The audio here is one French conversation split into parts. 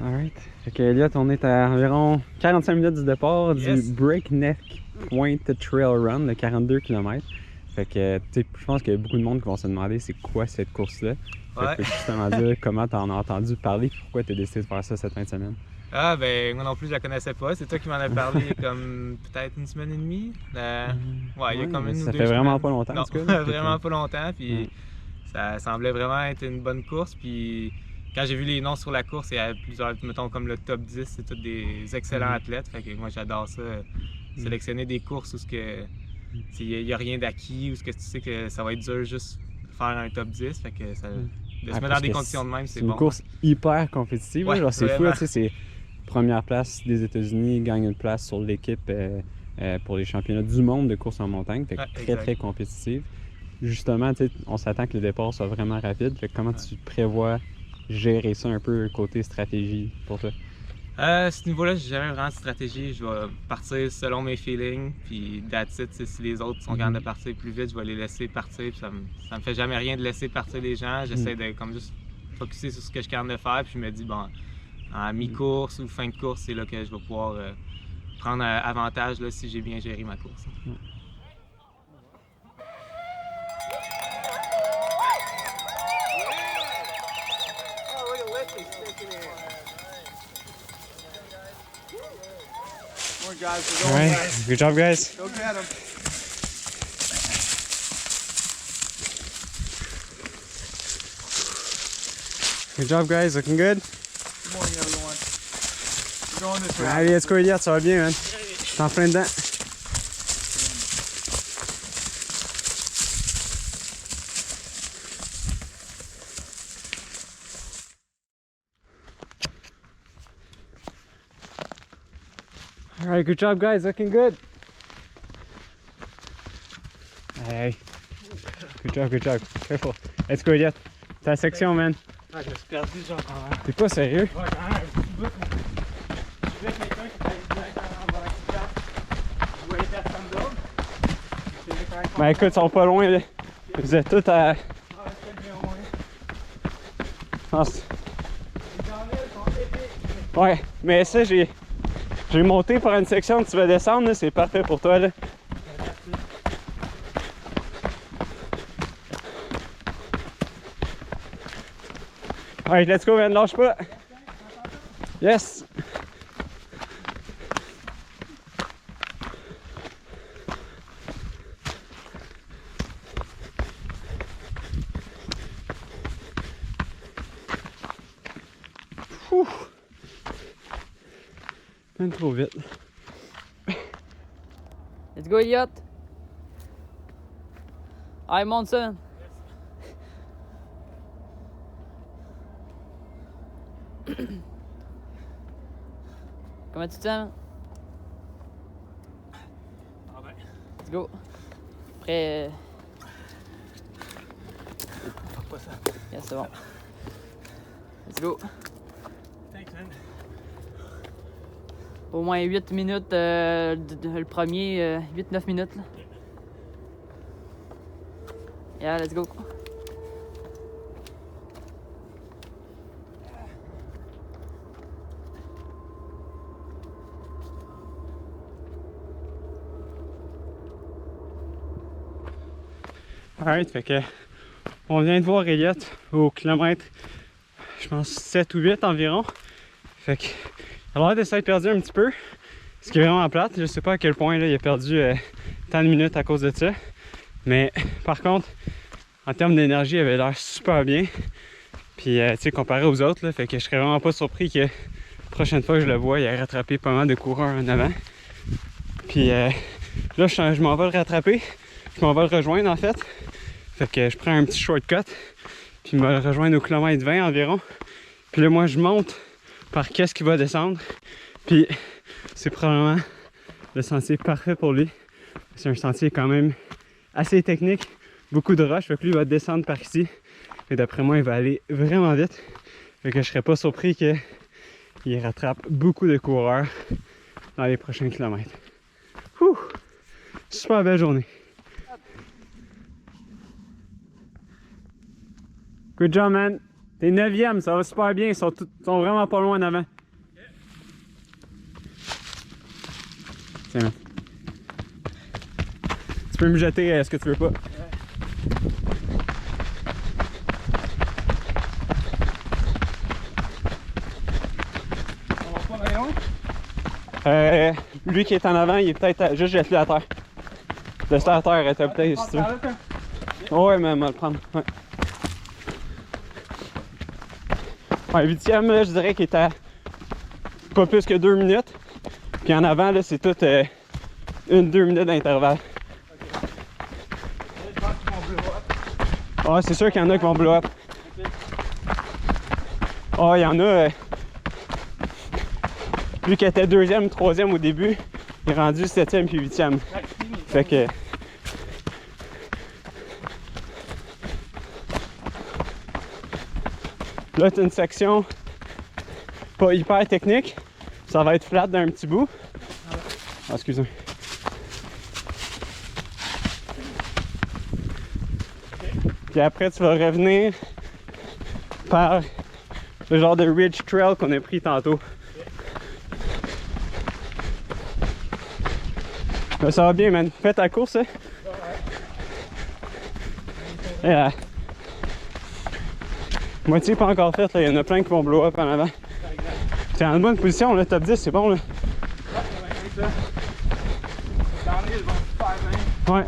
Alright. Fait que Elliot, on est à environ 45 minutes du départ du Breakneck Point Trail Run de 42 km. Fait que tu sais, je pense qu'il y a beaucoup de monde qui vont se demander c'est quoi cette course-là. Fait que peux justement dire comment t'en as entendu parler et pourquoi t'as décidé de faire ça cette fin de semaine. Ah ben moi non plus je la connaissais pas, c'est toi qui m'en as parlé il y a comme peut-être une semaine et demie. Ouais, il y a comme une ou deux semaines. Ça fait vraiment pas longtemps en tout cas. Vraiment pas longtemps, puis ça semblait vraiment être une bonne course, puis quand j'ai vu les noms sur la course, il y a plusieurs, mettons comme le top 10, c'est tous des excellents athlètes, fait que moi j'adore ça, sélectionner des courses où il n'y a rien d'acquis, où ce que tu sais que ça va être dur juste faire un top 10, fait que ça, de se mettre dans des conditions de même, c'est bon. C'est une course hyper compétitive, ouais, genre c'est fou, tu sais, c'est première place des États-Unis, gagne une place sur l'équipe pour les championnats du monde de course en montagne, fait que très compétitive. Justement, on s'attend que le départ soit vraiment rapide. Fait que comment tu prévois gérer ça un peu côté stratégie pour toi? À ce niveau-là, j'ai jamais vraiment de stratégie. Je vais partir selon mes feelings. Puis that's it, si les autres sont capables de partir plus vite, je vais les laisser partir. Puis ça me fait jamais rien de laisser partir les gens. J'essaie de comme juste focusser sur ce que je suis capable de faire. Puis je me dis, bon, en mi-course ou fin de course, c'est là que je vais pouvoir prendre avantage là, si j'ai bien géré ma course. All right, good job, guys. Go get him. Good job, guys. Looking good. Good morning, everyone. We're going this way. Allez, let's go, Elliot. Ça va bien, man. T'es en plein dedans. All right, good job, guys. Looking good. Hey. Good job, good job. Careful. Let's go, Elliot. Ta section, man. Ah, je me suis perdu, genre, quand même. T'es pas sérieux? Ouais, quand même, un petit bout. Je voulais quelqu'un qui allait directement dans la kitchen. Je voyais personne d'autre. Ben écoute, ils sont pas loin, là. Vous êtes tous à... Ah, c'est bien au moins. Les downhills sont épiques. Ouais, mais ça, j'ai monté pour une section que tu vas descendre, c'est parfait pour toi, là. Alright, let's go, man, lâche pas. Yes. Ouh. Même trop vite. Let's go, Elliot. Allez, monte ça. Comment tu te sens? Ah ben. Let's go. Après. Fuck pas ça. Yeah, c'est bon. Let's go. Thanks, man. Au moins 8 minutes, le premier, 8-9 minutes. Là. Yeah, let's go. Alright, fait que on vient de voir Elliot au kilomètre, je pense 7 ou 8 environ. Fait que il a l'air de s'être perdu un petit peu, ce qui est vraiment plate. Je sais pas à quel point là, il a perdu tant de minutes à cause de ça. Mais par contre, en termes d'énergie, il avait l'air super bien. Puis tu sais, comparé aux autres, là, fait que je serais vraiment pas surpris que la prochaine fois que je le vois, il ait rattrapé pas mal de coureurs en avant. Puis là, je m'en vais le rattraper. Je m'en vais le rejoindre en fait. Fait que je prends un petit shortcut. Puis il va le rejoindre au kilomètre 20 environ. Puis là, moi, je monte par qu'est-ce qui va descendre. Puis c'est probablement le sentier parfait pour lui. C'est un sentier quand même assez technique. Beaucoup de roches. Fait que lui, il va descendre par ici. Et d'après moi, il va aller vraiment vite. Fait que je serais pas surpris qu'il rattrape beaucoup de coureurs dans les prochains kilomètres. Ouh! Super belle journée. Good job, man. T'es 9e, ça va super bien. Ils sont vraiment pas loin en avant. Tiens, man. Tu peux me jeter ce que tu veux pas. On va pas d'ailleurs? Lui qui est en avant, il est peut-être juste jette-le à terre. Laisse-le à terre, t'as peut-être si tu veux. Ouais, mais on va le prendre. Ouais. Ouais, 8e, là, je dirais qu'il est à pas plus que 2 minutes. Puis en avant, là, c'est tout 1-2 minutes d'intervalle. Ouais, c'est sûr qu'il y en a qui vont blow up. Oh, il y en a. Lui qui était 2e, 3e au début, il est rendu 7e puis 8e. Fait que. Là, t'as une section pas hyper technique. Ça va être flat d'un petit bout. Ah, excusez-moi. Puis après, tu vas revenir par le genre de ridge trail qu'on a pris tantôt. Ben, ça va bien, man. Fais ta course, hein? Yeah. Moitié pas encore faite, là. Il y en a plein qui vont blow up en avant. T'es en bonne position, là. Top 10, c'est bon, là. Ouais.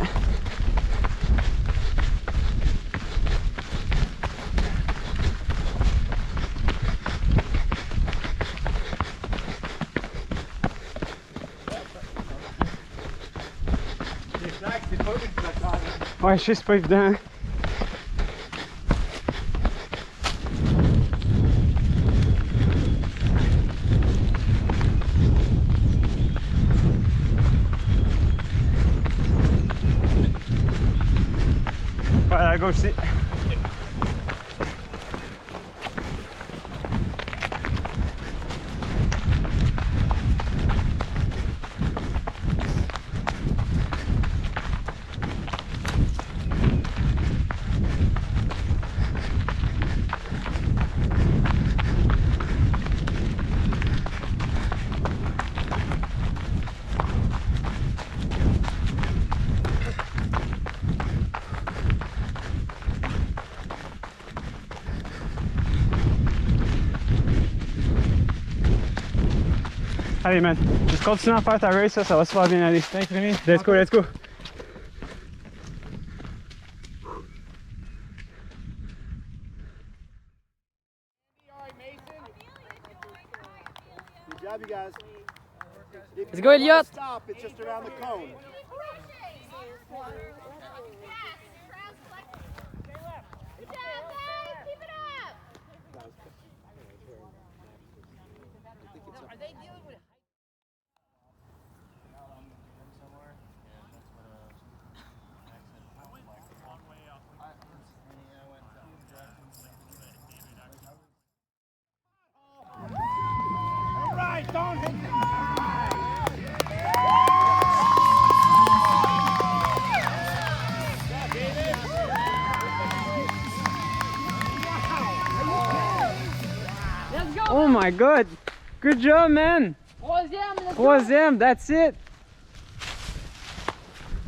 Ouais, je sais, c'est pas évident. Ouais, à gauche ici. Allez, man, juste continue à faire ta race, ça va super bien aller. Thanks, Rémi. Let's go, let's go. Good job, you guys. Let's go, Elliot. Stop, it's just around the cone. All right, don't hit Let's go. Oh my god! Good job, man! Troisième, let's go. Troisième, that's it!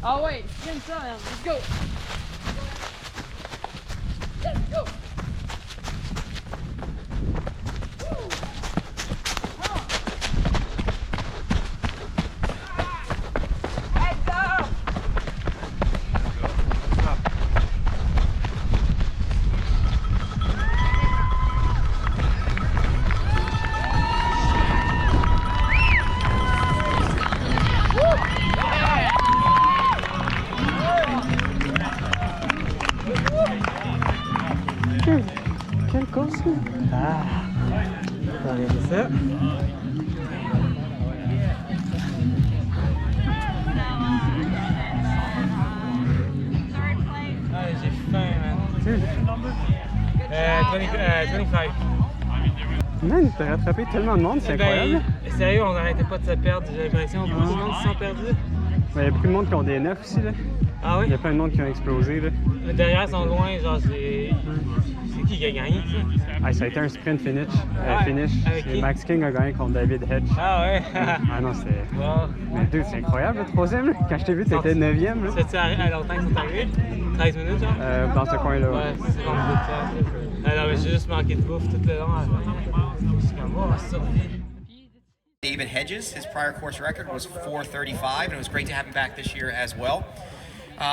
Ah ouais, sprint ça, man. Let's go. Let's go. Quelle course? Ah! On va regarder ça. J'ai faim, man. 25. Man, t'as rattrapé tellement de monde, c'est incroyable. Sérieux, on n'arrêtait pas de se perdre, j'ai l'impression. Beaucoup de monde se sont perdus. Il y a beaucoup de monde qui ont des 9 aussi, là. Ah oui? Il y a plein de monde qui ont explosé, là. Derrière, ils sont loin, genre, c'est qui qui a gagné, ça? Ça a été un sprint finish. Avec qui? Max King a gagné contre David Hedge. Ah ouais? Ah non, c'était. Wow. Mais dude, c'est incroyable le troisième. Là. Quand je t'ai vu, t'étais 9e. C'est-tu à longtemps que c'est arrivé? 13 minutes, genre? Dans ce coin-là. Ouais, c'est long de temps. Alors, mais j'ai juste manqué de bouffe tout le long à la fin. C'est comme, oh, ça. David Hedges, his prior course record was 4:35, and it was great to have him back this year as well.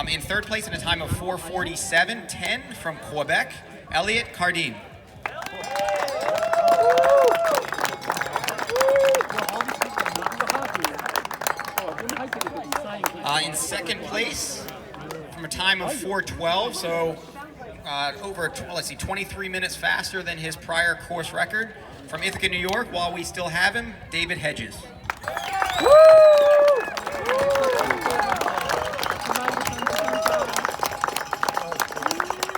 In third place at a time of 4:47.10 from Quebec, Elliot Cardine. In second place from a time of 4:12, so over, let's see, 23 minutes faster than his prior course record. From Ithaca, New York, while we still have him, David Hedges.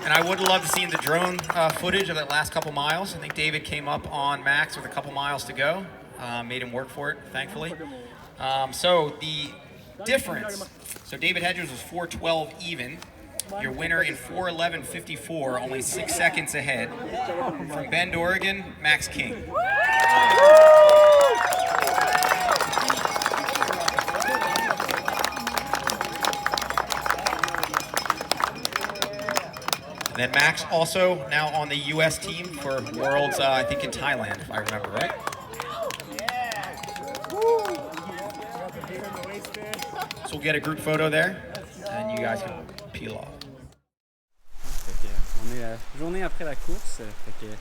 And I would love to see the drone footage of that last couple miles. I think David came up on Max with a couple miles to go. Made him work for it, thankfully. So the difference, so David Hedges was 4:12 even. Your winner in 4:11.54, only 6 seconds ahead. From Bend, Oregon, Max King. And then Max also now on the U.S. team for Worlds, I think in Thailand, if I remember right. So we'll get a group photo there, and you guys can peel off. On est journée après la course. Fait que,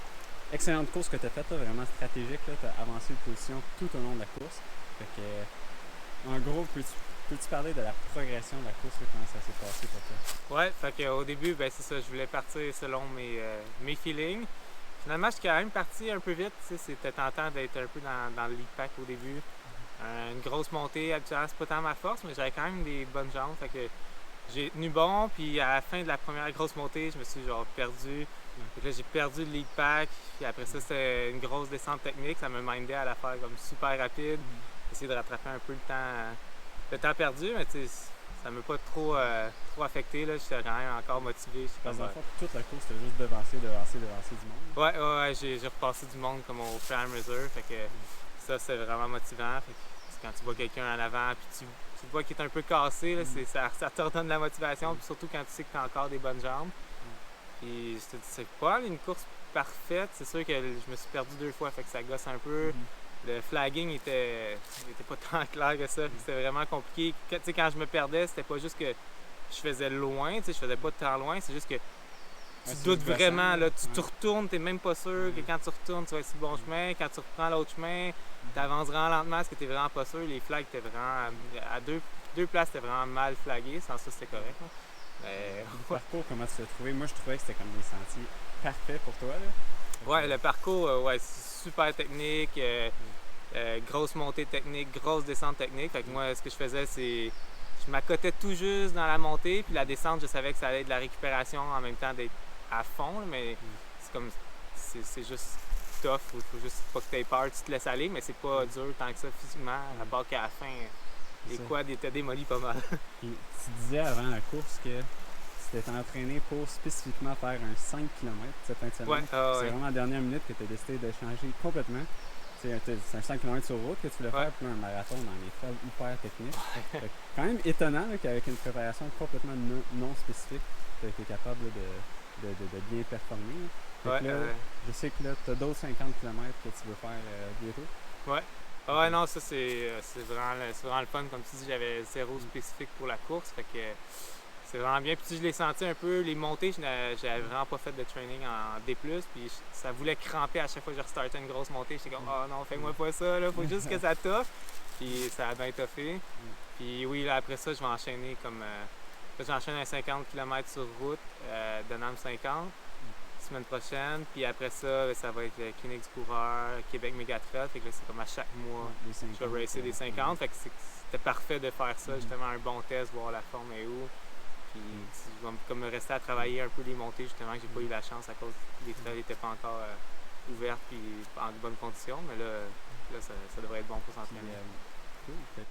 excellente course que tu as faite, là, vraiment stratégique. Tu as avancé de position tout au long de la course. Fait que, en gros, peux-tu parler de la progression de la course, là, comment ça s'est passé pour toi? Ouais, fait qu'au début, ben c'est ça, je voulais partir selon mes feelings. Finalement, je suis quand même parti un peu vite. C'était tentant d'être un peu dans le lead pack au début. Une grosse montée, habituellement, c'est pas tant ma force, mais j'avais quand même des bonnes jambes. Fait que j'ai tenu bon, puis à la fin de la première grosse montée, je me suis genre perdu. Fait que là, j'ai perdu le lead pack, puis après ça, c'était une grosse descente technique. Ça me mindait à la faire comme super rapide. Essayer de rattraper un peu le temps perdu, mais tu sais, ça m'a pas trop affecté. J'étais quand même encore motivé. Parce que toute la course, c'était juste devancer du monde. Ouais, j'ai repassé du monde comme au Prime Reserve. Fait que ça, c'est vraiment motivant. Fait que quand tu vois quelqu'un en avant, puis tu vois qu'il est un peu cassé, là, ça te redonne de la motivation, puis surtout quand tu sais que tu as encore des bonnes jambes. Puis je te dis, c'est pas une course parfaite. C'est sûr que je me suis perdu 2 fois, fait que ça gosse un peu. Le flagging était pas tant clair que ça. C'était vraiment compliqué. Quand je me perdais, c'était pas juste que je faisais loin, je faisais pas tant loin, c'est juste que tu doutes vraiment, là, tu retournes, t'es même pas sûr que quand tu retournes, tu vas être sur le bon chemin. Quand tu reprends l'autre chemin, tu avances vraiment lentement parce que t'es vraiment pas sûr. Les flags étaient vraiment, à deux places, c'était vraiment mal flagué. Sans ça, c'était correct. Le parcours, comment tu l'as trouvé? Moi, je trouvais que c'était comme des sentiers parfaits pour toi. Là. Ouais, le parcours, c'est super technique. Grosse montée technique, grosse descente technique. Fait que moi, ce que je faisais, c'est je m'accotais tout juste dans la montée, puis la descente, je savais que ça allait être de la récupération en même temps d'être à fond, mais c'est juste tough, il faut juste pas que tu aies peur, tu te laisses aller, mais c'est pas dur tant que ça physiquement, à part qu'à la fin, les quads étaient démolis pas mal. Puis, tu disais avant la course que tu t'étais entraîné pour spécifiquement faire un 5 km cette fin de semaine. Ouais, c'est vraiment la dernière minute que tu as décidé de changer complètement. C'est un 5 km sur route que tu voulais faire, puis un marathon dans les trails hyper techniques. C'est quand même étonnant là, qu'avec une préparation complètement non spécifique, tu as été capable de bien performer. Je sais que là, tu as d'autres 50 km que tu veux faire bientôt. Ouais. Ah non, ça c'est vraiment le fun. Comme tu dis, j'avais 0 spécifique pour la course. Fait que c'est vraiment bien. Puis je l'ai senti un peu, les montées, j'avais vraiment pas fait de training en D+. Puis ça voulait cramper à chaque fois que je restartais une grosse montée. J'étais comme, oh non, fais-moi pas ça, là, faut juste que ça toffe. Puis ça a bien toffé. Puis oui, là, après ça, je vais enchaîner comme. J'enchaîne un 50 km sur route, de NAM 50, semaine prochaine. Puis après ça, ça va être le Clinique du coureur, Québec Mégatrail. Fait que là, c'est comme à chaque mois, je vais racer des 50. Fait que c'était parfait de faire ça, justement, un bon test, voir la forme est où. Puis je vais comme rester à travailler un peu les montées, justement, que j'ai pas eu la chance à cause que les trails n'étaient pas encore ouvertes et en de bonnes conditions. Mais là ça devrait être bon pour s'entraîner. Cool.